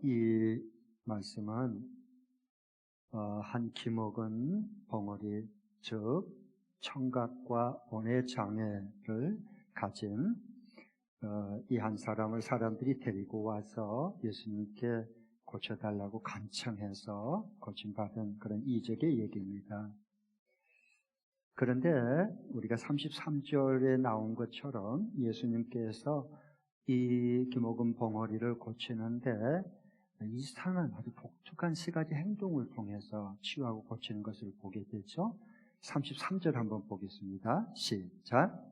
이 말씀은 한 기목은 벙어리, 즉 청각과 언의 장애를 가진 이 한 사람을 사람들이 데리고 와서 예수님께 고쳐달라고 간청해서 고침받은 그런 이적의 얘기입니다. 그런데 우리가 33절에 나온 것처럼 예수님께서 이 기목은 벙어리를 고치는데 이상한 아주 독특한 세 가지 행동을 통해서 치유하고 고치는 것을 보게 되죠. 33절 한번 보겠습니다. 시작.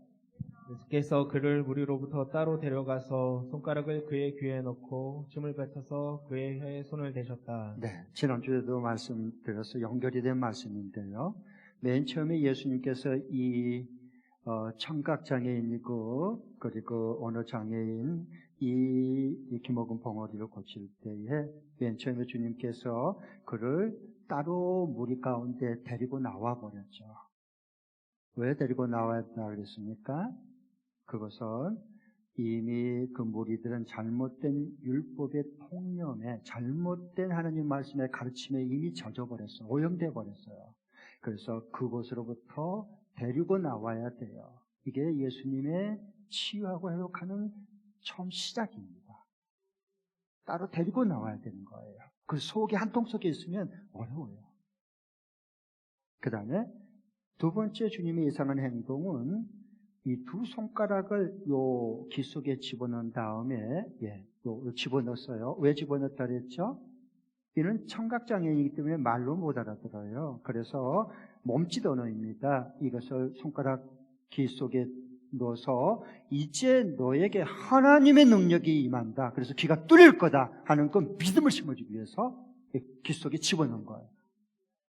예수께서 그를 무리로부터 따로 데려가서 손가락을 그의 귀에 넣고 침을 뱉어서 그의 혀에 손을 대셨다. 네, 지난주에도 말씀드려서 연결이 된 말씀인데요. 맨 처음에 예수님께서 이 청각장애인이고 그리고 언어장애인 이 기목은 벙어리를 고칠 때에 맨 처음에 주님께서 그를 따로 무리 가운데 데리고 나와 버렸죠. 왜 데리고 나왔다 그랬습니까? 그것은 이미 그 무리들은 잘못된 율법의 통념에 잘못된 하나님 말씀의 가르침에 이미 젖어버렸어요. 오염돼 버렸어요. 그래서 그곳으로부터 데리고 나와야 돼요. 이게 예수님의 치유하고 회복하는 처음 시작입니다. 따로 데리고 나와야 되는 거예요. 그 속에 한 통 속에 있으면 어려워요. 그 다음에 두 번째 주님의 이상한 행동은 이 두 손가락을 요 귀 속에 집어넣은 다음에 요 집어넣었어요. 왜 집어넣었다 그랬죠? 이는 청각장애이기 때문에 말로 못 알아들어요. 그래서 몸짓 언어입니다. 이것을 손가락 귀 속에 넣어서 이제 너에게 하나님의 능력이 임한다. 그래서 귀가 뚫릴 거다 하는 그 믿음을 심어주기 위해서 귀 속에 집어넣은 거예요.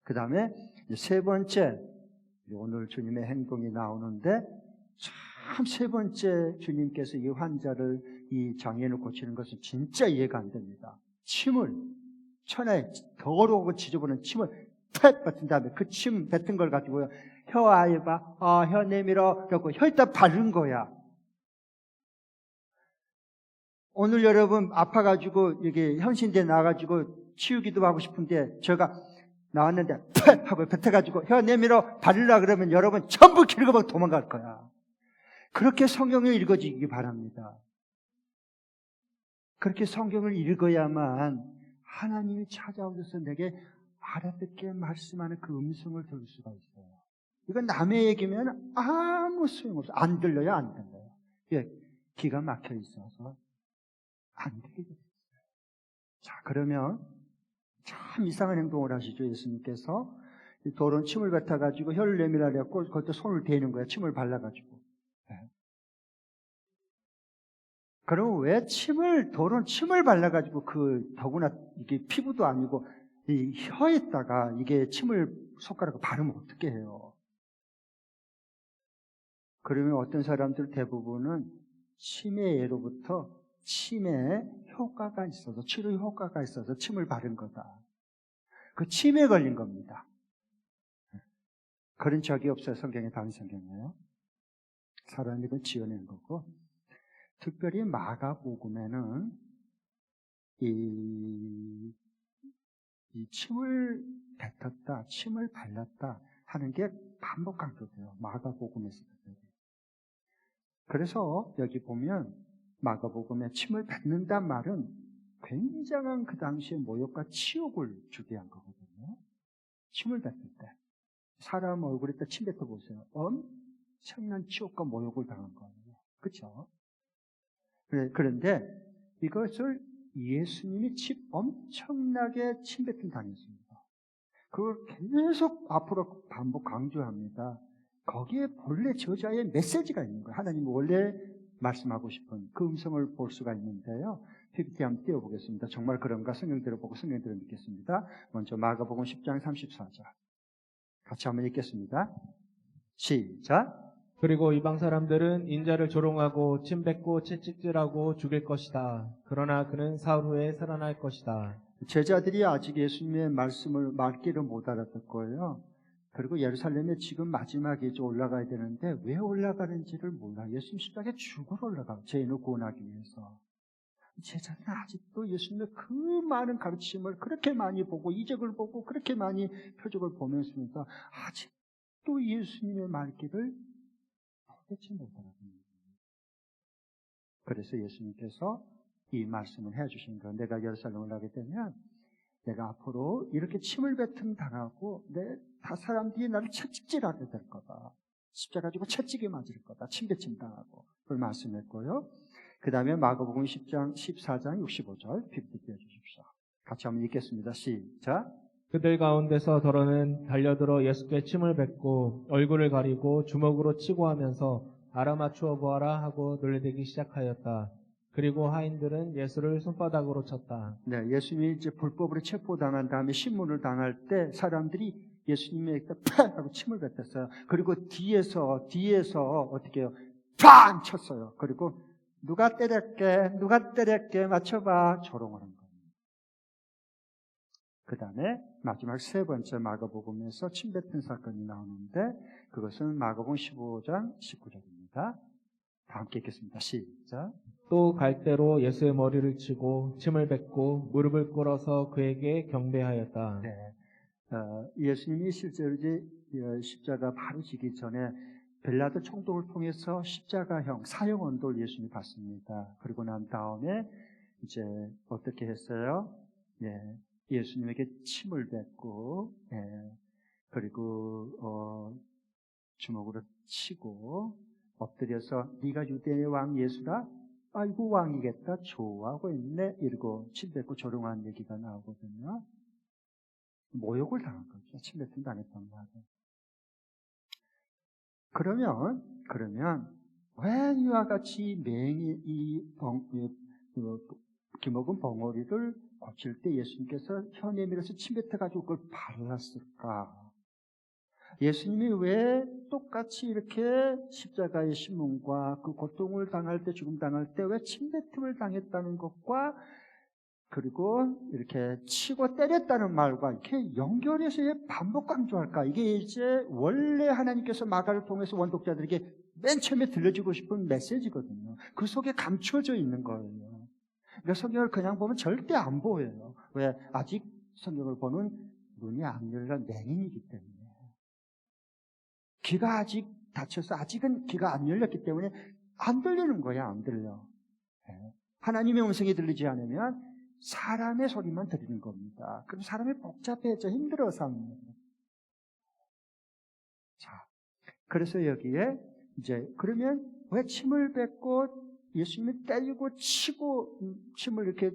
그 다음에 세 번째, 오늘 주님의 행동이 나오는데 참 세 번째 주님께서 이 환자를 이 장애인을 고치는 것은 진짜 이해가 안 됩니다. 침을 천하에 더러우고 지저분한 침을 팻 뱉은 다음에 그 침 뱉은 걸 가지고요 혀 아예 봐, 혀 내밀어 그래갖고 혀에다 바른 거야. 오늘 여러분 아파가지고 이게 현신대 나가지고 치유기도 하고 싶은데 제가 나왔는데 팻 하고 뱉어가지고 혀 내밀어 바르라 그러면 여러분 전부 길거방 도망갈 거야. 그렇게 성경을 읽어주기 바랍니다. 그렇게 성경을 읽어야만 하나님이 찾아오셔서 내게 알아듣게 말씀하는 그 음성을 들을 수가 있어요. 이건 남의 얘기면 아무 소용없어요. 안 들려요, 안 들려요. 예, 기가 막혀 있어서 안 되게 됐어요. 자, 그러면 참 이상한 행동을 하시죠, 예수님께서. 도른 침을 뱉어가지고 혀를 내밀어 갖고 그것도 손을 대는 거예요. 침을 발라가지고. 그럼 왜 도른 침을 발라가지고 더구나 이게 피부도 아니고 이 혀에다가 이게 침을 손가락으로 바르면 어떻게 해요? 그러면 어떤 사람들 대부분은 침의 예로부터 침에 효과가 있어서 치료 효과가 있어서 침을 바른 거다. 그 침에 걸린 겁니다. 그런 적이 없어요. 성경에 다른 성경이에요. 사람이 그 지어낸 거고. 특별히 마가복음에는 이 침을 뱉었다, 침을 발랐다 하는 게 반복 강조돼요. 마가복음에서. 그래서 여기 보면 마가복음에 침을 뱉는단 말은 굉장한 그 당시의 모욕과 치욕을 주게 한 거거든요. 침을 뱉을 때. 사람 얼굴에다 침 뱉어보세요. 엄청난 치욕과 모욕을 당한 거예요. 그렇죠? 그런데 이것을 예수님이 엄청나게 침 뱉은 당했습니다. 그걸 계속 앞으로 반복 강조합니다. 거기에 본래 저자의 메시지가 있는 거예요. 하나님이 원래 말씀하고 싶은 그 음성을 볼 수가 있는데요. PPT 한번 띄워보겠습니다. 정말 그런가 성경대로 보고 성경대로 믿겠습니다. 먼저 마가복음 10장 34절 같이 한번 읽겠습니다. 시작. 그리고 이방 사람들은 인자를 조롱하고 침 뱉고 채찍질하고 죽일 것이다. 그러나 그는 사흘 후에 살아날 것이다. 제자들이 아직 예수님의 말귀를 못 알았을 거예요. 그리고 예루살렘에 지금 마지막에 올라가야 되는데 왜 올라가는지를 몰라. 예수님 십자가에 죽으러 올라가요. 죄인을 구원하기 위해서. 제자들은 아직도 예수님의 그 많은 가르침을 그렇게 많이 보고 이적을 보고 그렇게 많이 표적을 보면서 아직도 예수님의 말귀를 도대체 못하거든요. 그래서 예수님께서 이 말씀을 해주신 거예요. 내가 예루살렘을 가게 되면 내가 앞으로 이렇게 침을 뱉음 당하고 다 사람들이 나를 채찍질하게 될 거다. 십자가 가지고 채찍에 맞을 거다. 침뱉임 당하고 그걸 말씀했고요. 그 다음에 마가복음 10장 14장 65절 PPT 띄워주십시오. 같이 한번 읽겠습니다. 시작. 그들 가운데서 더러는 달려들어 예수께 침을 뱉고 얼굴을 가리고 주먹으로 치고 하면서 알아맞추어 보아라 하고 놀래대기 시작하였다. 그리고 하인들은 예수를 손바닥으로 쳤다. 네, 예수님이 이제 불법으로 체포당한 다음에 신문을 당할 때 사람들이 예수님에게 팍 하고 침을 뱉었어요. 그리고 뒤에서 어떻게 해요? 팡 쳤어요. 그리고 누가 때렸게 맞춰봐 조롱하는 거예요. 그 다음에 마지막 세 번째 마가복음에서 침 뱉은 사건이 나오는데 그것은 마가복음 15장 19절입니다. 다 함께 읽겠습니다. 시작. 또 갈대로 예수의 머리를 치고 침을 뱉고 무릎을 꿇어서 그에게 경배하였다. 네, 예수님이 실제로 이제 십자가 바로 지기 전에 빌라도 총독을 통해서 십자가형 사형 언도를 예수님이 받습니다. 그리고 난 다음에 이제 어떻게 했어요? 예수님에게 침을 뱉고, 그리고 주먹으로 치고 엎드려서 네가 유대의 왕 예수라? 아이고 왕이겠다. 좋아하고 있네. 이러고 침 뱉고 조롱한 얘기가 나오거든요. 모욕을 당한 거죠. 침 뱉음 당했단 말이에요. 그러면 왜 이와 같이 기먹은 벙어리를 고칠 때 예수님께서 혀 내밀어서 침 뱉어가지고 그걸 발랐을까? 예수님이 왜 똑같이 이렇게 십자가의 신문과 그 고통을 당할 때, 죽음 당할 때 왜 침뱉음을 당했다는 것과 그리고 이렇게 치고 때렸다는 말과 이렇게 연결해서 반복 강조할까? 이게 이제 원래 하나님께서 마가를 통해서 원독자들에게 맨 처음에 들려주고 싶은 메시지거든요. 그 속에 감춰져 있는 거예요. 그러니까 성경을 그냥 보면 절대 안 보여요. 왜? 아직 성경을 보는 눈이 안 열린 맹인이기 때문에. 귀가 아직 닫혀서 아직은 귀가 안 열렸기 때문에 안 들리는 거야. 안 들려. 하나님의 음성이 들리지 않으면 사람의 소리만 들리는 겁니다. 그럼 사람이 복잡해져 힘들어서 합니다. 자, 그래서 여기에 이제 그러면 왜 침을 뱉고 예수님이 때리고 치고 침을 이렇게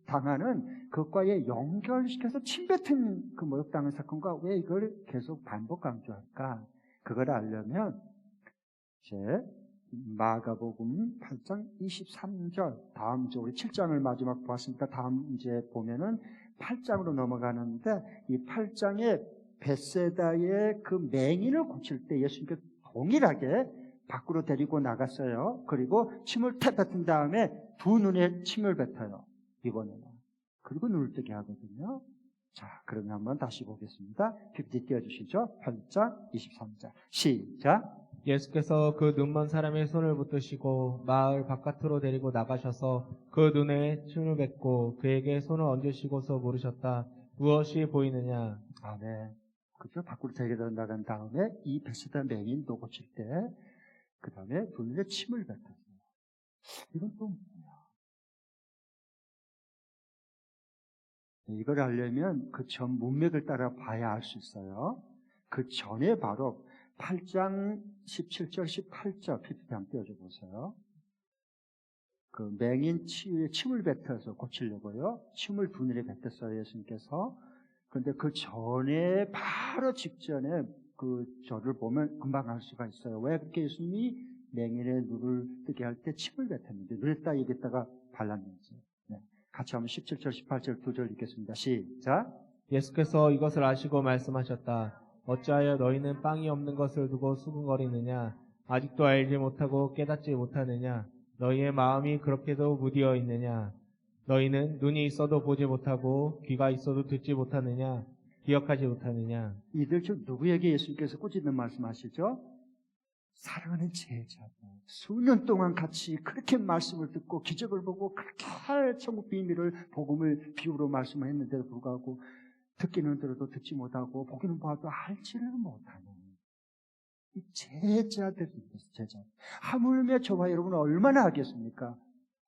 당하는 그것과의 연결시켜서 침 뱉은 그 모욕당한 사건과 왜 이걸 계속 반복 강조할까? 그걸 알려면 이제 마가복음 8장 23절 다음 주 우리 7장을 마지막 보았으니까 다음 이제 보면은 8장으로 넘어가는데 이 8장에 벳세다의 그 맹인을 고칠 때 예수님께서 동일하게 밖으로 데리고 나갔어요. 그리고 침을 탁 뱉은 다음에 두 눈에 침을 뱉어요. 이번에는. 그리고 눈을 뜨게 하거든요. 자, 그러면 한번 다시 보겠습니다. PPT 띄워주시죠. 8장 23절 시작. 예수께서 그 눈먼 사람의 손을 붙드시고 마을 바깥으로 데리고 나가셔서 그 눈에 침을 뱉고 그에게 손을 얹으시고서 물으셨다. 무엇이 보이느냐? 아, 네. 그죠? 밖으로 데리고 나간 다음에 이 벳세다 맹인도 고칠 때 그 다음에 두 눈에 침을 뱉었어요. 이건 또 뭐야? 이걸 알려면 그 전 문맥을 따라 봐야 알 수 있어요. 그 전에 바로 8장 17절, 18절 PPT 한번 띄워줘 보세요. 그 맹인 치유에 침을 뱉어서 고치려고요. 침을 두 눈에 뱉었어요, 예수님께서. 그런데 그 전에 바로 직전에 그 절을 보면 금방 알 수가 있어요. 왜 그렇게 예수님이 맹인의 눈을 뜨게 할 때 침을 뱉었는지, 눈에다 여기다가 발랐는지. 네. 같이 한번 17절, 18절 두 절 읽겠습니다. 시작. 예수께서 이것을 아시고 말씀하셨다. 어찌하여 너희는 빵이 없는 것을 두고 수군거리느냐? 아직도 알지 못하고 깨닫지 못하느냐? 너희의 마음이 그렇게도 무디어 있느냐? 너희는 눈이 있어도 보지 못하고 귀가 있어도 듣지 못하느냐? 기억하지 못하느냐? 이들 중 누구에게 예수님께서 꾸짖는 말씀하시죠? 사랑하는 제자들, 수년 동안 같이 그렇게 말씀을 듣고 기적을 보고 그렇게 천국 비밀을 복음을 비유로 말씀을 했는데도 불구하고 듣기는 들어도 듣지 못하고 보기는 봐도 알지를 못하는 이 제자들입니다. 제자들. 하물며 저와 여러분은 얼마나 하겠습니까?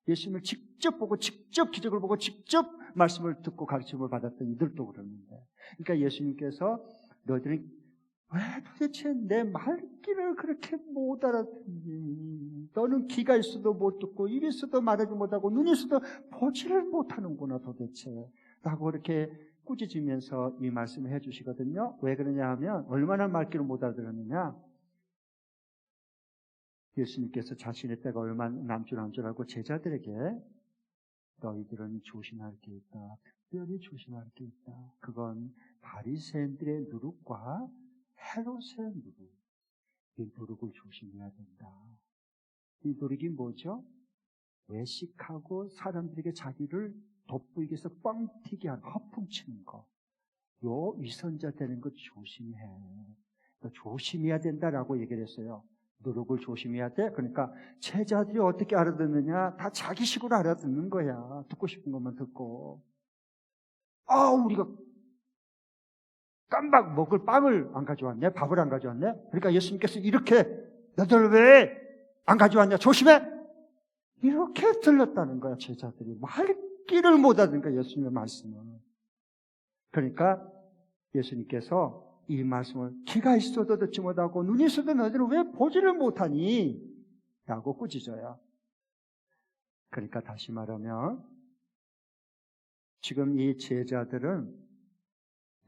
예수님을 직접 보고 직접 기적을 보고 직접 말씀을 듣고 가르침을 받았던 이들도 그러는데, 그러니까 예수님께서 너희들이 왜 도대체 내 말귀를 그렇게 못 알아듣니? 너는 귀가 있어도 못 듣고 입이 있어도 말하지 못하고 눈이 있어도 보지를 못하는구나 도대체 라고 이렇게 꾸짖으면서 이 말씀을 해주시거든요. 왜 그러냐 하면 얼마나 말귀를 못 알아들었느냐, 예수님께서 자신의 때가 얼마 남줄 안 줄 알고 제자들에게 너희들은 조심할 게 있다. 특별히 조심할 게 있다. 그건 바리새인들의 누룩과 헤롯의 누룩. 이 누룩을 조심해야 된다. 이 누룩이 뭐죠? 외식하고 사람들에게 자기를 돋보이기 위해서 뻥튀기 하는, 허풍치는 거. 요 위선자 되는 거 조심해. 조심해야 된다라고 얘기를 했어요. 누룩을 조심해야 돼. 그러니까 제자들이 어떻게 알아듣느냐? 다 자기식으로 알아듣는 거야. 듣고 싶은 것만 듣고. 우리가 깜박 먹을 빵을 안 가져왔네? 밥을 안 가져왔네? 그러니까 예수님께서 이렇게 너들 왜 안 가져왔냐? 조심해! 이렇게 들렸다는 거야. 제자들이 말귀를 못 하는 거야. 예수님의 말씀을. 그러니까 예수님께서 이 말씀을 귀가 있어도 듣지 못하고 눈이 있어도 너희들은 왜 보지를 못하니? 라고 꾸짖어요. 그러니까 다시 말하면 지금 이 제자들은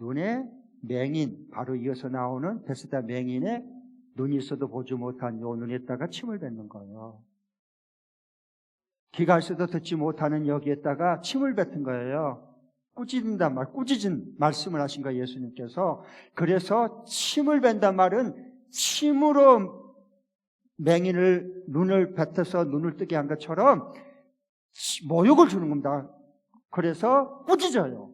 눈에 맹인, 바로 이어서 나오는 베스다 맹인의 눈이 있어도 보지 못한 요 눈에다가 침을 뱉는 거예요. 귀가 있어도 듣지 못하는 여기에다가 침을 뱉은 거예요. 꾸짖은 말씀을 하신 거예요, 예수님께서. 그래서 침을 뱉는단 말은 침으로 맹인을 눈을 뱉어서 눈을 뜨게 한 것처럼 모욕을 주는 겁니다. 그래서 꾸짖어요.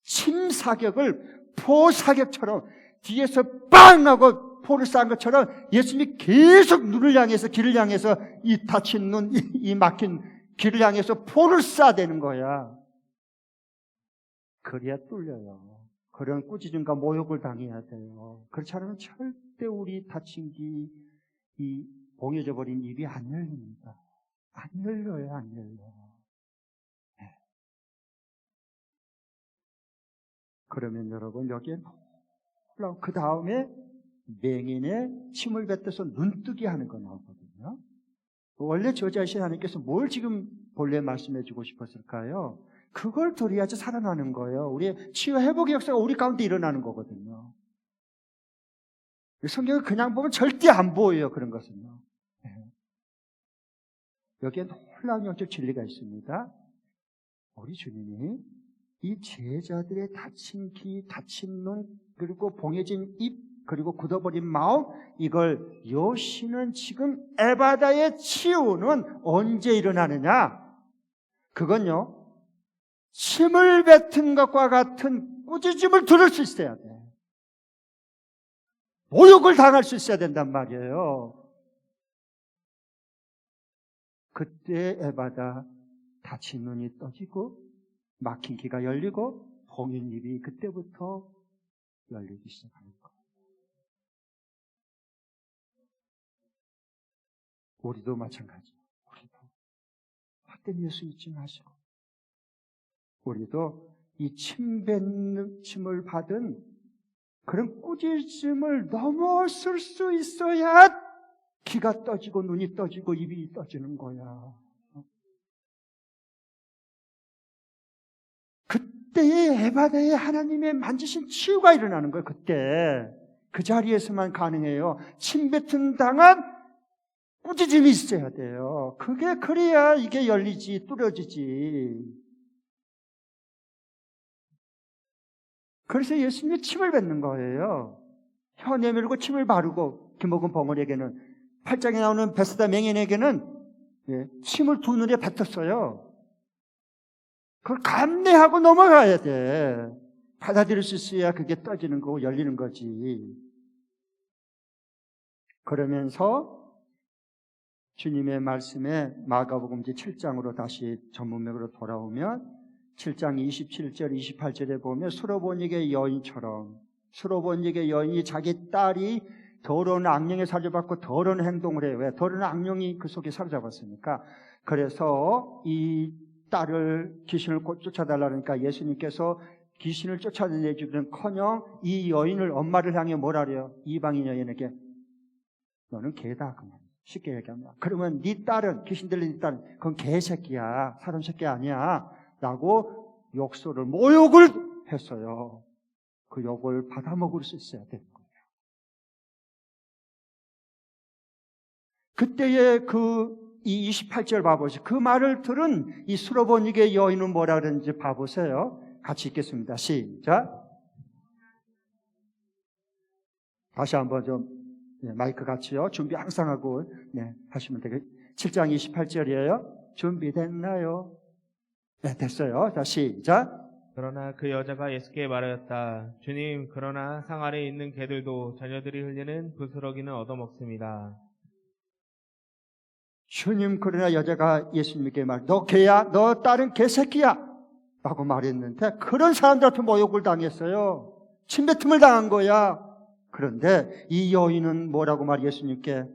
침 사격을 포 사격처럼 뒤에서 빵 하고 포를 싼 것처럼 예수님이 계속 눈을 향해서, 길을 향해서 이 다친 눈, 이 막힌 길을 향해서 포를 쏴대는 거야. 그래야 뚫려요. 그런 꾸짖음과 모욕을 당해야 돼요. 그렇지 않으면 절대 우리 다친 이 봉해져 버린 입이 안 열립니다. 안 열려요, 안 열려. 네. 그러면 여러분 여기에 놀라운, 그 다음에 맹인의 침을 뱉어서 눈뜨게 하는 거 나오거든요. 원래 저자이신 하나님께서 뭘 지금 본래 말씀해 주고 싶었을까요? 그걸 들어야지 살아나는 거예요. 우리의 치유 회복의 역사가 우리 가운데 일어나는 거거든요. 성경을 그냥 보면 절대 안 보여요, 그런 것은요. 여기에 놀라운 영적 진리가 있습니다. 우리 주님이 이 제자들의 다친 귀, 다친 눈, 그리고 봉해진 입, 그리고 굳어버린 마음, 이걸 여시는 지금 에바다의 치유는 언제 일어나느냐? 그건요, 침을 뱉은 것과 같은 꾸짖음을 들을 수 있어야 돼. 모욕을 당할 수 있어야 된단 말이에요. 그때 에바다 다친 눈이 떠지고 막힌 귀가 열리고 봉인 입이 그때부터 열리기 시작하는 거예요. 우리도 마찬가지예요. 우리도 헛된 예수 잊지 마시고, 우리도 이 침을 받은 그런 꾸짖음을 넘어설 수 있어야 귀가 떠지고 눈이 떠지고 입이 떠지는 거야. 그때의 에바다에 하나님의 만지신 치유가 일어나는 거예요. 그때 그 자리에서만 가능해요. 침뱉음 당한 꾸짖음이 있어야 돼요. 그게 그래야 이게 열리지, 뚫어지지. 그래서 예수님이 침을 뱉는 거예요. 혀 내밀고 침을 바르고 기먹은 벙어리에게는, 8장에 나오는 베스다 맹인에게는 침을 두 눈에 뱉었어요. 그걸 감내하고 넘어가야 돼. 받아들일 수 있어야 그게 떠지는 거고 열리는 거지. 그러면서 주님의 말씀에 마가복음 7장으로 다시 전문맥으로 돌아오면 7장 27절, 28절에 보면 수로보니게 여인처럼 수로보니게 여인이 자기 딸이 더러운 악령에 사로잡았고 더러운 행동을 해요. 왜? 더러운 악령이 그 속에 사로잡았으니까. 그래서 이 딸을 귀신을 쫓아달라니까 예수님께서 귀신을 쫓아내주기는커녕 이 여인을 엄마를 향해 뭐라 그래요? 이방인 여인에게 너는 개다 그 말이에요. 쉽게 얘기하면. 그러면 네 딸은 귀신 들린 네 딸은 그건 개새끼야. 사람 새끼 아니야. 라고 욕설을 모욕을 했어요. 그 욕을 받아먹을 수 있어야 되는 거예요. 그때의 이 28절 봐보세요. 그 말을 들은 이 수로보니게 여인은 뭐라 그러는지 봐보세요. 같이 읽겠습니다. 시작. 다시 한번 좀 마이크 같이요. 준비 항상 하고 하시면 되겠죠. 7장 28절이에요. 준비됐나요? 네, 됐어요. 자, 시작. 그러나 그 여자가 예수께 말하였다. 주님, 그러나 상 아래에 있는 개들도 자녀들이 흘리는 부스러기는 얻어먹습니다. 주님, 그러나 여자가 예수님께 너 개야? 너 딸은 개새끼야? 라고 말했는데 그런 사람들한테 모욕을 당했어요. 침뱉음을 당한 거야. 그런데 이 여인은 뭐라고 예수님께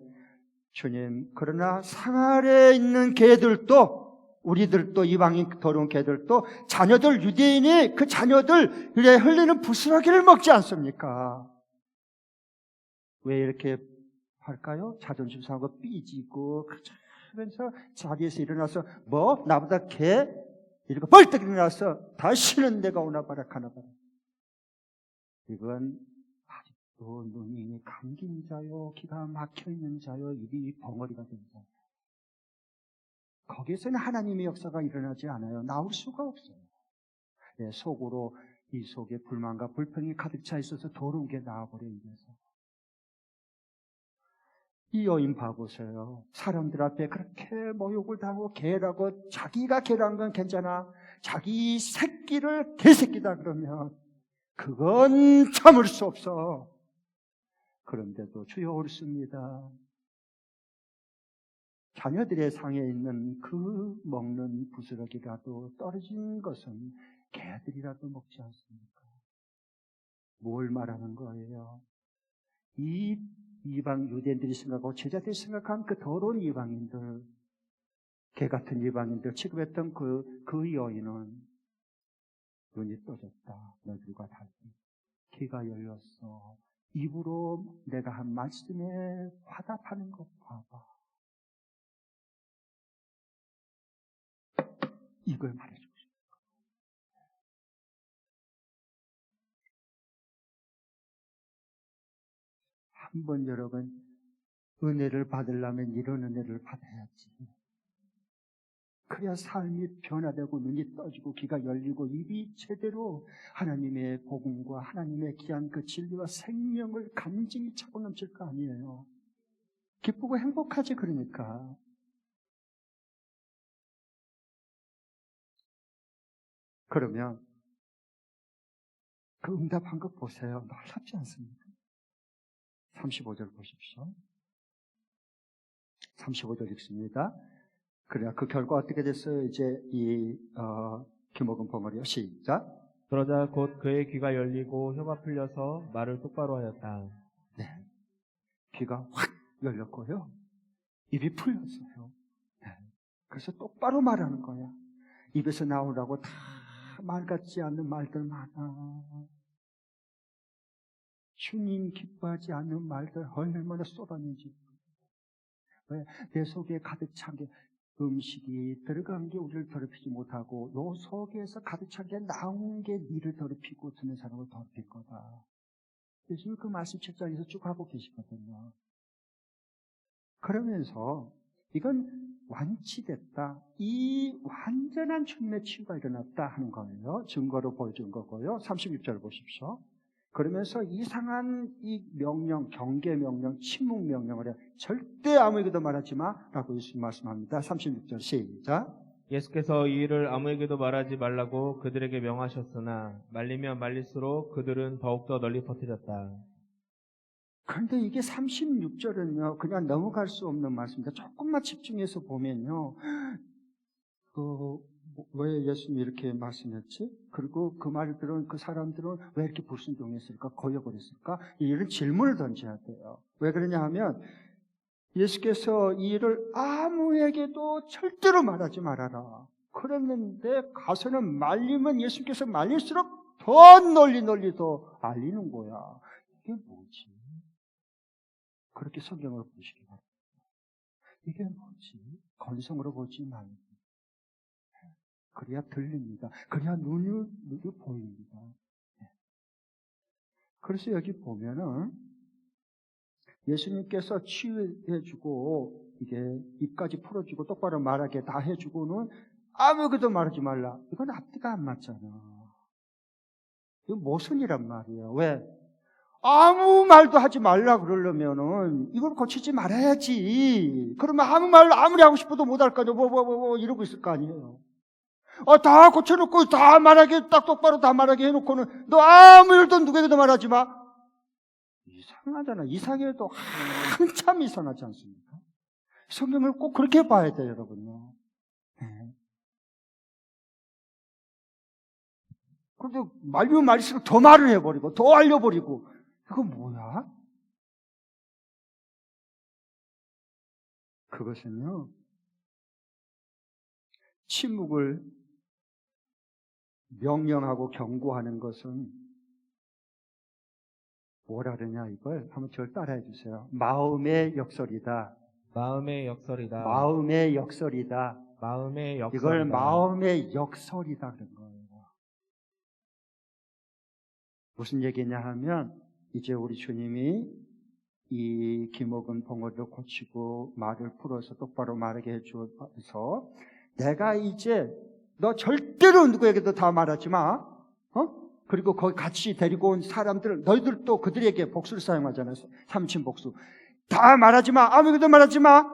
주님, 그러나 상 아래에 있는 개들도 우리들도 이방인 더러운 개들도 자녀들 유대인이 그 자녀들에 흘리는 부스러기를 먹지 않습니까? 왜 이렇게 할까요? 자존심 상하고 삐지고 그러면서 자리에서 일어나서 나보다 개? 이러고 벌떡 일어나서 다시는 내가 오나 봐라 가나 봐라. 이건 아직도 눈이 감긴 자요, 기가 막혀있는 자요, 입이 벙어리가 된 자요. 거기에서는 하나님의 역사가 일어나지 않아요. 나올 수가 없어요. 속으로 이 속에 불만과 불평이 가득 차 있어서 더러운 게 나와버려요. 이래서. 이 여인 봐보세요. 사람들 앞에 그렇게 모욕을 당하고 개라고 자기가 개라는 건 괜찮아. 자기 새끼를 개새끼다 그러면 그건 참을 수 없어. 그런데도 주여 옳습니다. 자녀들의 상에 있는 그 먹는 부스러기라도 떨어진 것은 개들이라도 먹지 않습니까? 뭘 말하는 거예요? 이 이방 유대인들이 생각하고 제자들이 생각한 그 더러운 이방인들, 개 같은 이방인들 취급했던 그 여인은 눈이 떠졌다. 너희들과 달리 귀가 열렸어. 입으로 내가 한 말씀에 화답하는 것 봐봐. 이걸 말해주고 싶어요. 한번 여러분 은혜를 받으려면 이런 은혜를 받아야지. 그래야 삶이 변화되고 눈이 떠지고 귀가 열리고 입이 제대로 하나님의 복음과 하나님의 귀한 그 진리와 생명을 간증이 차고 넘칠 거 아니에요. 기쁘고 행복하지 그러니까. 그러면 그 응답한 것 보세요. 놀랍지 않습니까? 35절 보십시오. 35절 읽습니다. 그래야 그 결과 어떻게 됐어요? 이제 기목은 벙어리요. 시작. 그러자 곧 그의 귀가 열리고 혀가 풀려서 말을 똑바로 하였다. 네. 귀가 확 열렸고요. 입이 풀렸어요. 네. 그래서 똑바로 말하는 거야. 입에서 나오라고 다 말 같지 않는 말들 많아. 주님 기뻐하지 않는 말들 얼마나 쏟아내지. 왜? 내 속에 가득 찬 게 음식이 들어간 게 우리를 더럽히지 못하고 요 속에서 가득 찬 게 나온 게 니를 더럽히고 듣는 사람을 더럽힐 거다. 예수님 그 말씀 책장에서 쭉 하고 계시거든요. 그러면서 이건 완치됐다. 이 완전한 주님의 치유가 일어났다 하는 거예요. 증거로 보여준 거고요. 36절 보십시오. 그러면서 이상한 이 명령, 경계 명령, 침묵 명령을 해. 절대 아무에게도 말하지 마 라고 예수님 말씀합니다. 36절 시작. 예수께서 이 일을 아무에게도 말하지 말라고 그들에게 명하셨으나 말리면 말릴수록 그들은 더욱더 널리 퍼뜨렸다. 그런데 이게 36절은요, 그냥 넘어갈 수 없는 말씀입니다. 조금만 집중해서 보면요, 왜 예수님이 이렇게 말씀했지? 그리고 그 말을 들은 그 사람들은 왜 이렇게 불순종했을까? 거역을 했을까? 이런 질문을 던져야 돼요. 왜 그러냐 하면 예수께서 이 일을 아무에게도 절대로 말하지 말아라. 그랬는데 가서는 말리면 예수께서 말릴수록 더 널리 더 알리는 거야. 이게 뭐지? 그렇게 성경을 보시기 바랍니다. 이게 뭐지? 건성으로 보지 말고. 그래야 들립니다. 그래야 눈이 보입니다. 그래서 여기 보면은 예수님께서 치유해주고 이게 입까지 풀어주고 똑바로 말하게 다 해주고는 아무것도 말하지 말라. 이건 앞뒤가 안 맞잖아. 이건 모순이란 말이에요. 왜? 아무 말도 하지 말라 그러려면은 이걸 고치지 말아야지. 그러면 아무 말 아무리 하고 싶어도 못 할 거 아니에요. 이러고 있을 거 아니에요. 다 고쳐놓고 다 말하게 딱 똑바로 다 말하게 해놓고는 너 아무 일도 누구에게도 말하지 마. 이상하잖아. 이상해도 한참 이상하지 않습니까? 성경을 꼭 그렇게 봐야 돼요, 여러분요. 네. 그런데 말리면 말릴수록 더 말을 해버리고 더 알려버리고 이거 뭐야? 그것은요, 침묵을 명령하고 경고하는 것은 뭐라 그러냐, 이걸 한번 저를 따라해 주세요. 마음의 역설이다. 마음의 역설이다. 마음의 역설이다. 마음의 역설이다. 이걸 마음의 역설이다 그런 거예요. 무슨 얘기냐 하면 이제 우리 주님이 이 기먹은 벙어리를 고치고 말을 풀어서 똑바로 말하게 해줘서 내가 이제 너 절대로 누구에게도 다 말하지 마. 그리고 거기 같이 데리고 온 사람들, 너희들도 그들에게 복수를 사용하잖아요. 삼친 복수. 다 말하지 마. 아무것도 말하지 마.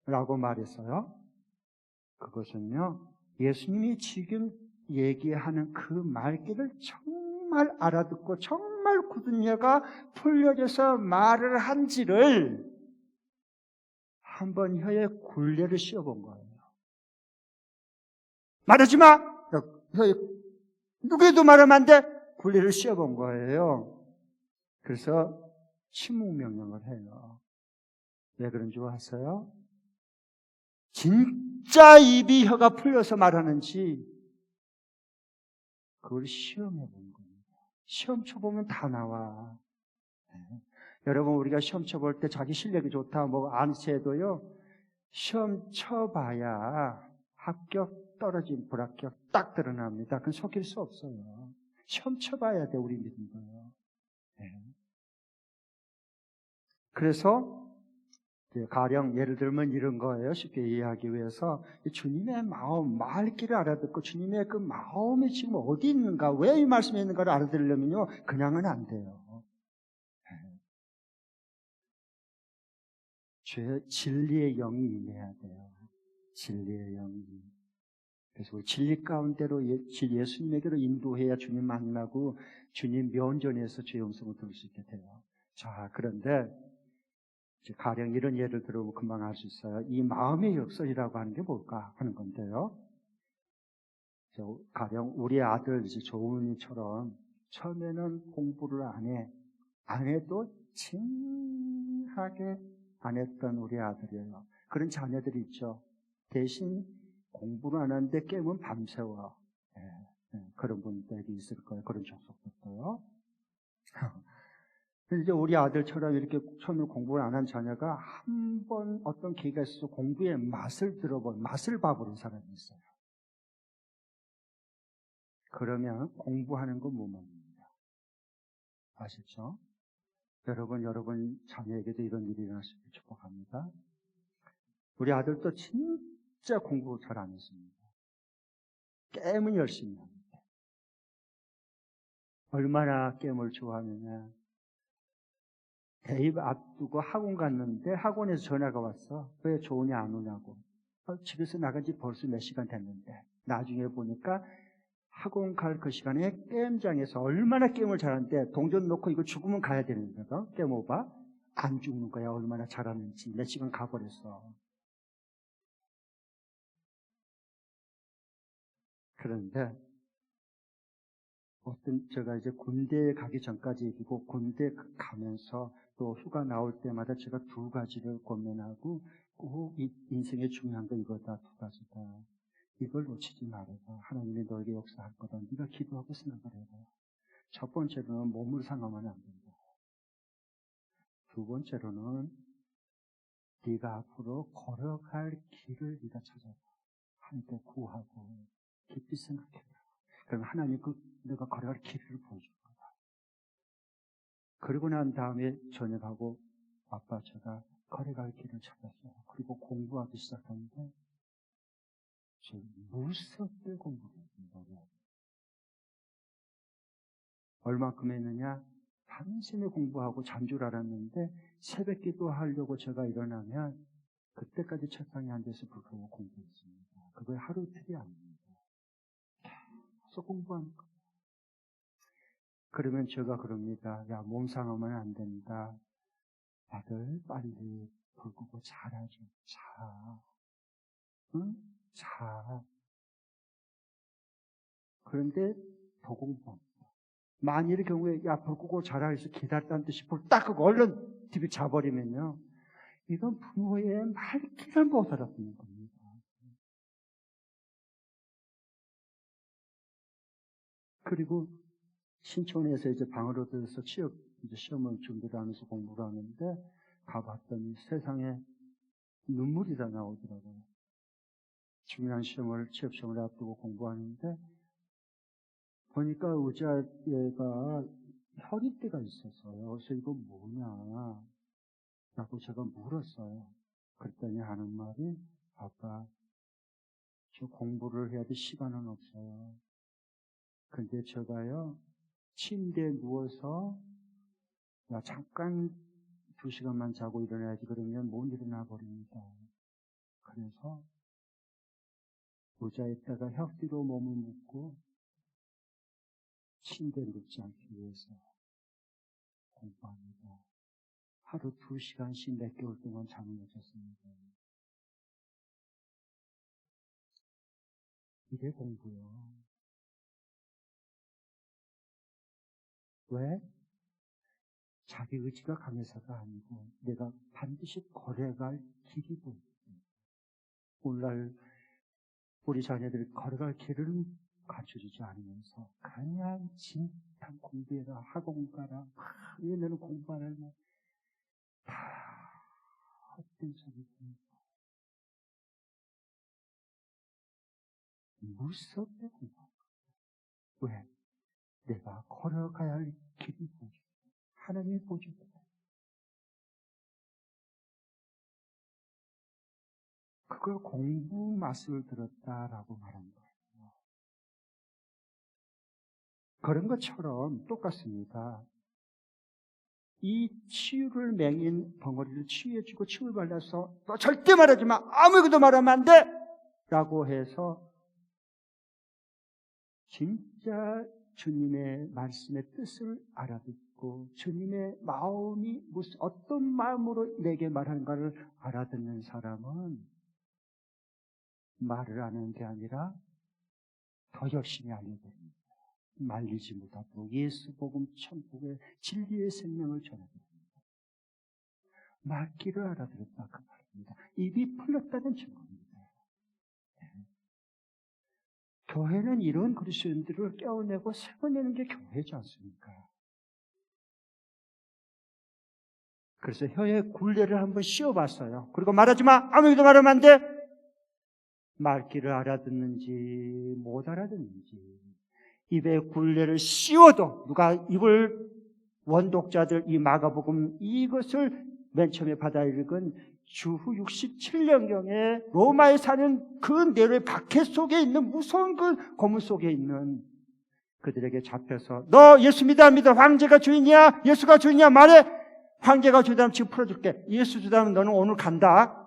라고 말했어요. 그것은요, 예수님이 지금 얘기하는 그 말귀를 정말 알아듣고 정말 굳은 혀가 풀려져서 말을 한지를 한번 혀에 굴레를 씌워본 거예요. 말하지 마! 혀에 누구에도 말하면 안 돼! 굴레를 씌워본 거예요. 그래서 침묵 명령을 해요. 왜 그런 줄 아세요? 진짜 입이 혀가 풀려서 말하는지 그걸 시험해 본 겁니다. 시험 쳐보면 다 나와. 네. 여러분, 우리가 시험 쳐볼 때 자기 실력이 좋다 안 해도요, 시험 쳐봐야 합격, 떨어진 불합격 딱 드러납니다. 그건 속일 수 없어요. 시험 쳐봐야 돼, 우리 믿음도요. 네. 그래서 가령 예를 들면 이런 거예요. 쉽게 이해하기 위해서 주님의 마음, 말귀를 알아듣고 주님의 그 마음이 지금 어디 있는가, 왜 이 말씀에 있는가를 알아들으려면요, 그냥은 안 돼요. 진리의 영이 임해야 돼요. 진리의 영이. 그래서 우리 진리 가운데로 예수님에게로 인도해야 주님 만나고 주님 면전에서 주의 음성을 들을 수 있게 돼요. 자, 그런데 가령 이런 예를 들어보면 금방 알 수 있어요. 이 마음의 역설이라고 하는 게 뭘까 하는 건데요. 가령 우리 아들 조은이처럼 처음에는 공부를 안 해도 칭하게 안 했던 우리 아들이에요. 그런 자녀들이 있죠. 대신 공부는 안 하는데 게임은 밤새워. 그런 분들이 있을 거예요. 그런 족속들도요. 이제 우리 아들처럼 이렇게 처음에 공부를 안 한 자녀가 한 번 어떤 기회가 있어서 공부의 맛을 맛을 봐버린 사람이 있어요. 그러면 공부하는 건 무모입니다. 아시죠? 여러분 자녀에게도 이런 일이 일어날 수 있게 축복합니다. 우리 아들도 진짜 공부 잘 안 했습니다. 게임은 열심히 합니다. 얼마나 게임을 좋아하느냐. 대입 앞두고 학원 갔는데 학원에서 전화가 왔어. 왜 조은이 안 오냐고. 집에서 나간 지 벌써 몇 시간 됐는데 나중에 보니까 학원 갈 그 시간에 게임장에서 얼마나 게임을 잘하는데 동전 놓고 이거 죽으면 가야 되는 거다. 게임 오버. 안 죽는 거야. 얼마나 잘하는지. 몇 시간 가버렸어. 그런데 어떤 제가 이제 군대에 가기 전까지 얘기고 군대 가면서 또 휴가 나올 때마다 제가 두 가지를 고민하고 꼭 인생의 중요한 거 이거다. 두 가지다. 이걸 놓치지 말아라. 하나님이 너에게 역사할 거다. 네가 기도하고 생각을 해라. 첫 번째로는 몸을 상하면 안 된다. 두 번째로는 네가 앞으로 걸어갈 길을 네가 찾아라. 하나님께 구하고 깊이 생각해라. 그럼 하나님 내가 걸어갈 길을 보여줄 거다. 그러고 난 다음에 저녁하고 아빠 제가 걸어갈 길을 찾았어요. 그리고 공부하기 시작하는데 무섭게 공부를 했습니다. 얼마큼 했느냐? 밤새며 공부하고 잔 줄 알았는데 새벽 기도하려고 제가 일어나면 그때까지 책상에 앉아서 불켜고 공부했습니다. 그거에 하루 이틀이 아닙니다. 계속 공부하는 거예요. 그러면 제가 그럽니다. 야, 몸 상하면 안 된다. 아들 빨리 불 끄고 자라죠. 자. 응? 자. 그런데 더 공부합니다. 만일의 경우에 야, 불 끄고 자라 해서 기다렸다는 듯이 불 딱 끄고 얼른 TV 자버리면요. 이건 부모의 말귀를 못 알아듣는 겁니다. 그리고 신촌에서 이제 방으로 들어서 이제 시험을 준비를 하면서 공부를 하는데 가봤더니 세상에 눈물이 다 나오더라고요. 중요한 취업 시험을 앞두고 공부하는데 보니까 의자에가 허리띠가 있었어요. 그래서 이거 뭐냐 라고 제가 물었어요. 그랬더니 하는 말이 아빠 저 공부를 해야 될 시간은 없어요. 근데 제가요 침대에 누워서 야 잠깐 2시간만 자고 일어나야지 그러면 못 일어나 버립니다. 그래서 의자에다가 혁뒤로 몸을 묶고 침대에 눕지 않기 위해서 공부합니다. 하루 2시간씩 몇 개월 동안 잠을 못 잤습니다. 이게 공부요. 왜? 자기 의지가 강해서가 아니고 내가 반드시 걸어갈 길이 보입니다. 오늘날 우리 자녀들이 걸어갈 길을 갖춰주지 않으면서 그냥 진탕 공부해라 학원 가라 왜 너는 공부 안 하냐 다 헛된 소리입니다. 무섭게 공부합니다. 왜? 내가 걸어가야 할 길이 보여줍니다. 하나님이 보여줍니다. 그걸 공부 맛을 들었다라고 말한 거예요. 그런 것처럼 똑같습니다. 이 치유를 맹인 벙어리를 치유해주고 치유를 발라서 너 절대 말하지 마. 아무것도 말하면 안 돼. 라고 해서 진짜 주님의 말씀의 뜻을 알아듣고 주님의 마음이 어떤 마음으로 내게 말하는가를 알아듣는 사람은 말을 하는 게 아니라 더 열심히 알려드립니다. 말리지 못하도록 예수 복음 천국의 진리의 생명을 전해드립니다. 말귀를 알아들었다 그 말입니다. 입이 풀렸다는 증거입니다. 네. 교회는 이런 그리스도인들을 깨어내고 세워내는 게 교회지 않습니까? 그래서 혀에 굴레를 한번 씌워봤어요. 그리고 말하지 마. 아무것도 말하면 안 돼. 말귀를 알아듣는지 못 알아듣는지 입에 굴레를 씌워도 누가 입을 원독자들 이 마가복음 이것을 맨 처음에 받아 읽은 주후 67년경에 로마에 사는 그 네로의 박해 속에 있는 무서운 그 고문 속에 있는 그들에게 잡혀서 너 예수 믿어 안 믿어? 황제가 주인이야? 예수가 주인이야? 말해. 황제가 주다면 지금 풀어줄게. 예수 주다면 너는 오늘 간다.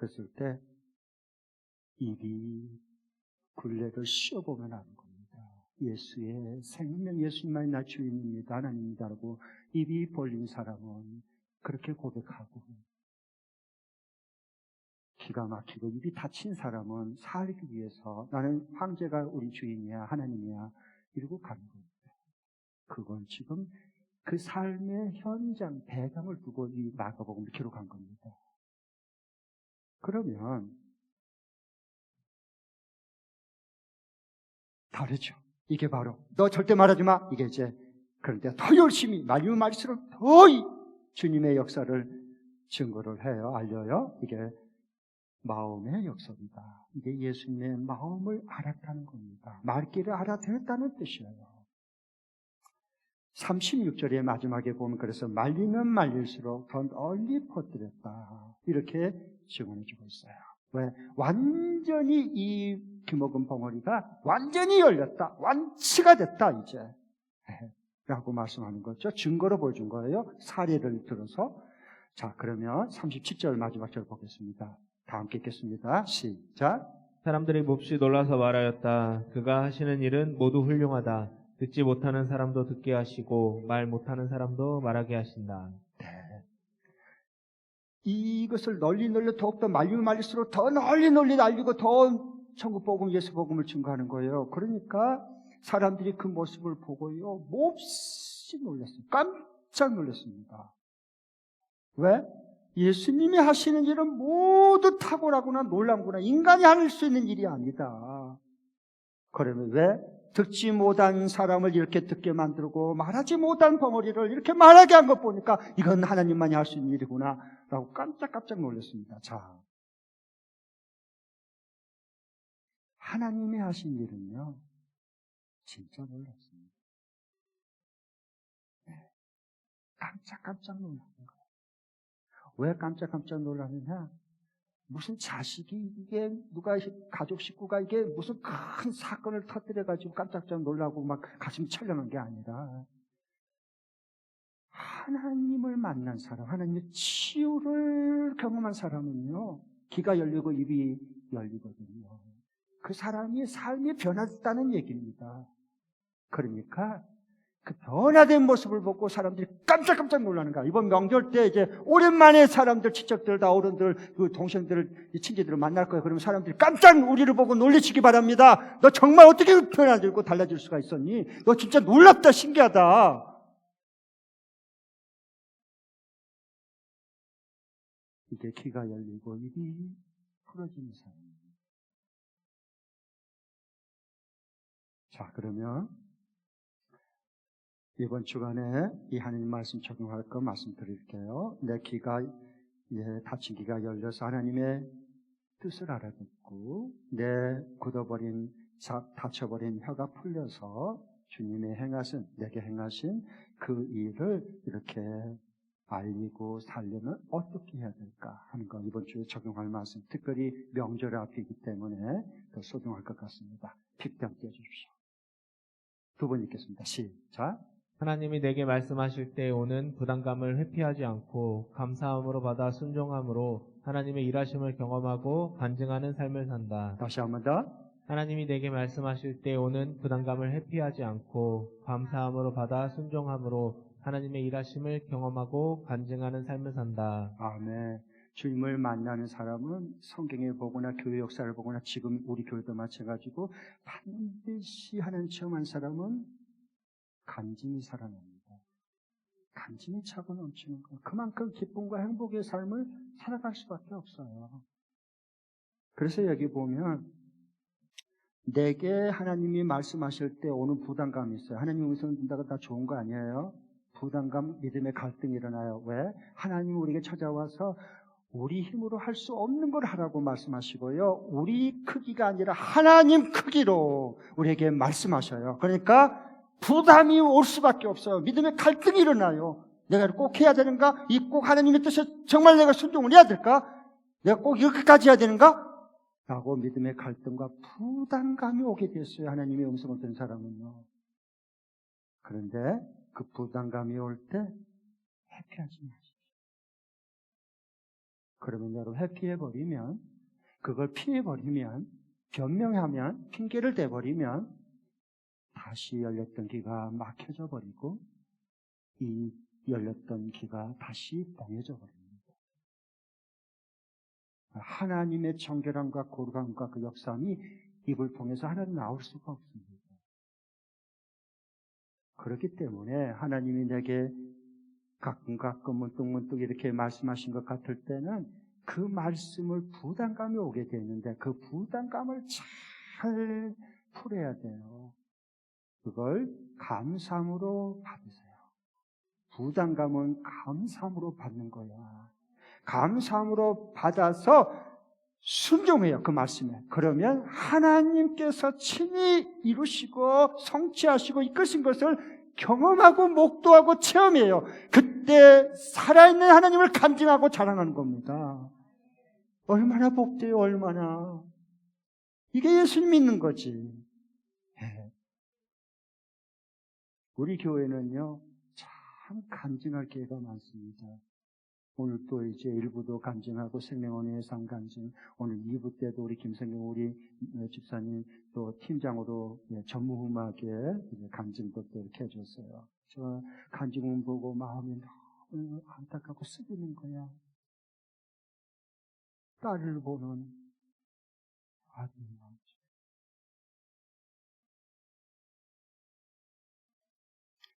그랬을 때 입이 굴레를 씌워보면 아는 겁니다. 예수의 생명, 예수님만이 나 주인입니다, 하나님입니다라고 입이 벌린 사람은 그렇게 고백하고, 기가 막히고 입이 닫힌 사람은 살기 위해서 나는 황제가 우리 주인이야, 하나님이야 이러고 가는 겁니다. 그걸 지금 그 삶의 현장, 배경을 두고 이 마가복음을 기록한 겁니다. 그러면 다르죠. 이게 바로 너 절대 말하지 마, 이게 이제, 그런데 더 열심히 말리면 말릴수록 더 주님의 역사를 증거를 해요, 알려요. 이게 마음의 역사입니다. 이게 예수님의 마음을 알았다는 겁니다. 말귀를 알아들었다는 뜻이에요. 36절의 마지막에 보면 그래서 말리면 말릴수록 더 널리 퍼뜨렸다, 이렇게 증언해주고 있어요. 왜? 완전히 이 귀먹은 벙어리가 완전히 열렸다, 완치가 됐다 이제 라고 말씀하는 거죠. 증거로 보여준 거예요, 사례를 들어서. 자, 그러면 37절 마지막 절 보겠습니다. 다 함께 읽겠습니다. 시작. 사람들이 몹시 놀라서 말하였다. 그가 하시는 일은 모두 훌륭하다. 듣지 못하는 사람도 듣게 하시고 말 못하는 사람도 말하게 하신다. 네. 이것을 널리 더욱더 말리면 말릴수록 더 널리 알리고 더 천국 복음, 예수 복음을 증거하는 거예요. 그러니까 사람들이 그 모습을 보고요, 몹시 놀랐어요. 깜짝 놀랐습니다. 왜? 예수님이 하시는 일은 모두 탁월하구나, 놀라구나, 인간이 할 수 있는 일이 아니다. 그러면 왜? 듣지 못한 사람을 이렇게 듣게 만들고 말하지 못한 벙어리를 이렇게 말하게 한 것 보니까 이건 하나님만이 할 수 있는 일이구나 라고 깜짝 놀랐습니다. 자, 하나님이 하신 일은요, 진짜 놀랐습니다. 네. 깜짝 놀라는 거예요. 왜 깜짝 놀라느냐? 무슨 자식이, 이게 누가, 가족 식구가 이게 무슨 큰 사건을 터뜨려가지고 깜짝 놀라고 막 가슴이 철렁한 게 아니라, 하나님을 만난 사람, 하나님의 치유를 경험한 사람은요, 귀가 열리고 입이 열리거든요. 그 사람이 삶이 변화됐다는 얘기입니다. 그러니까 그 변화된 모습을 보고 사람들이 깜짝 놀라는 거야. 이번 명절 때 이제 오랜만에 사람들, 친척들, 다 어른들, 그 동생들, 친지들을 만날 거예요. 그러면 사람들이 깜짝 우리를 보고 놀리시기 바랍니다. 너 정말 어떻게 변화되고 달라질 수가 있었니? 너 진짜 놀랍다, 신기하다. 이게 귀가 열리고 입이 풀어지는 사람입니다. 자, 그러면 이번 주간에 이 하나님 말씀 적용할 거 말씀드릴게요. 내 귀가, 닫힌 귀가 열려서 하나님의 뜻을 알아듣고, 내 굳어버린, 닫혀버린 혀가 풀려서 주님의 내게 행하신 그 일을 이렇게 알리고 살려면 어떻게 해야 될까 하는 거, 이번 주에 적용할 말씀, 특별히 명절 앞이기 때문에 더 소중할 것 같습니다. 픽도 함께 해주십시오. 두 번 읽겠습니다. 시작. 하나님이 내게 말씀하실 때 오는 부담감을 회피하지 않고 감사함으로 받아 순종함으로 하나님의 일하심을 경험하고 간증하는 삶을 산다. 다시 한 번 더. 하나님이 내게 말씀하실 때 오는 부담감을 회피하지 않고 감사함으로 받아 순종함으로 하나님의 일하심을 경험하고 간증하는 삶을 산다. 아멘. 주님을 만나는 사람은 성경에 보거나 교회 역사를 보거나 지금 우리 교회도 마찬가지고 반드시 하나님 체험한 사람은 간증이 살아납니다. 간증이 차고 넘치는 거예요. 그만큼 기쁨과 행복의 삶을 살아갈 수밖에 없어요. 그래서 여기 보면 내게 하나님이 말씀하실 때 오는 부담감이 있어요. 하나님 음성을 듣는다고 다 좋은 거 아니에요. 부담감, 믿음의 갈등이 일어나요. 왜? 하나님이 우리에게 찾아와서 우리 힘으로 할 수 없는 걸 하라고 말씀하시고요, 우리 크기가 아니라 하나님 크기로 우리에게 말씀하셔요. 그러니까 부담이 올 수밖에 없어요. 믿음의 갈등이 일어나요. 내가 꼭 해야 되는가? 이 꼭 하나님의 뜻에 정말 내가 순종을 해야 될까? 내가 꼭 이렇게까지 해야 되는가? 라고 믿음의 갈등과 부담감이 오게 됐어요. 하나님의 음성을 듣는 사람은요. 그런데 그 부담감이 올 때 회피하지 마십시오. 그러면 여러분, 회피해버리면, 그걸 피해버리면 변명하면, 핑계를 대버리면 다시 열렸던 귀가 막혀져 버리고 이 열렸던 귀가 다시 봉해져 버립니다. 하나님의 정결함과 거룩함과 그 역사함이 입을 통해서 하나님 나올 수가 없습니다. 그렇기 때문에 하나님이 내게 가끔 문득문득 이렇게 말씀하신 것 같을 때는 그 말씀을 부담감이 오게 되는데 그 부담감을 잘 풀어야 돼요. 그걸 감사함으로 받으세요. 부담감은 감사함으로 받는 거야. 감사함으로 받아서 순종해요. 그 말씀에. 그러면 하나님께서 친히 이루시고 성취하시고 이끄신 것을 경험하고 목도하고 체험해요. 그때 살아있는 하나님을 간증하고 자랑하는 겁니다. 얼마나 복돼요. 얼마나. 이게 예수님 믿는 거지. 우리 교회는요 참 간증할 기회가 많습니다. 오늘 또 이제 1부도 간증하고 생명원의 상 간증, 오늘 2부 때도 우리 김성경 우리 집사님 또 팀장으로 전무후무하게 간증도 또 이렇게 해줬어요. 저 간증문 보고 마음이 너무 안타깝고 쓰리는 거야. 딸을 보는 아들.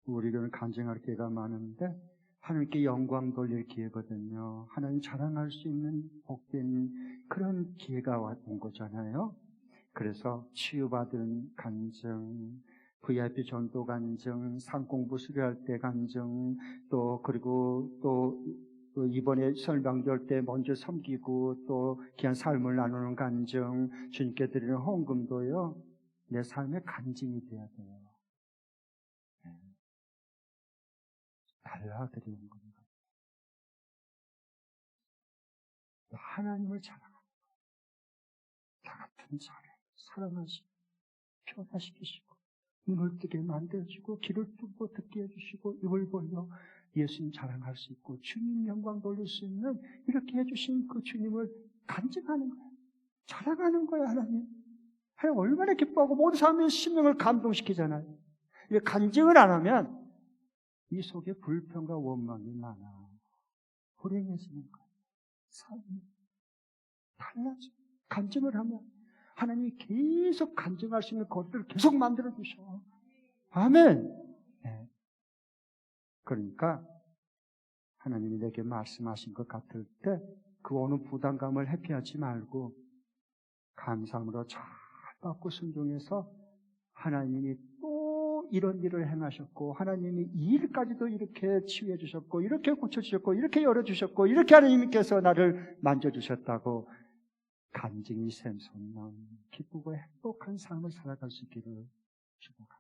우리는 간증할 기회가 많은데 하나님께 영광 돌릴 기회거든요. 하나님 자랑할 수 있는 복된 그런 기회가 온 거잖아요. 그래서 치유받은 간증, VIP 전도 간증, 상공부 수료할 때 간증, 그리고 이번에 설명절 때 먼저 섬기고 또 귀한 삶을 나누는 간증, 주님께 드리는 헌금도요. 내 삶의 간증이 돼야 돼요. 달라드리는 겁니다. 하나님을 자랑하는 거예요. 다 같은 자랑, 사랑하시고, 변화시키시고, 눈을 뜨게 만들어주고, 귀를 뜨고 듣게 해주시고, 입을 벌려 예수님 자랑할 수 있고, 주님 영광 돌릴 수 있는 이렇게 해주신 그 주님을 간증하는 거예요. 자랑하는 거예요, 하나님. 하나님 얼마나 기뻐하고 모든 사람의 심령을 감동시키잖아요. 이게 간증을 안 하면 이 속에 불평과 원망이 많아. 불행해지는 거예요. 삶이 달라져. 간증을 하면 하나님이 계속 간증할 수 있는 것들을 계속 만들어주셔. 아멘. 네. 그러니까 하나님이 내게 말씀하신 것 같을 때 그 어느 부담감을 회피하지 말고 감사함으로 잘 받고 순종해서 하나님이 또 이런 일을 행하셨고 하나님이 이 일까지도 이렇게 치유해 주셨고 이렇게 고쳐주셨고 이렇게 열어주셨고 이렇게 하나님께서 나를 만져주셨다고 간증이 샘솟는 기쁘고 행복한 삶을 살아갈 수 있기를 축복합니다.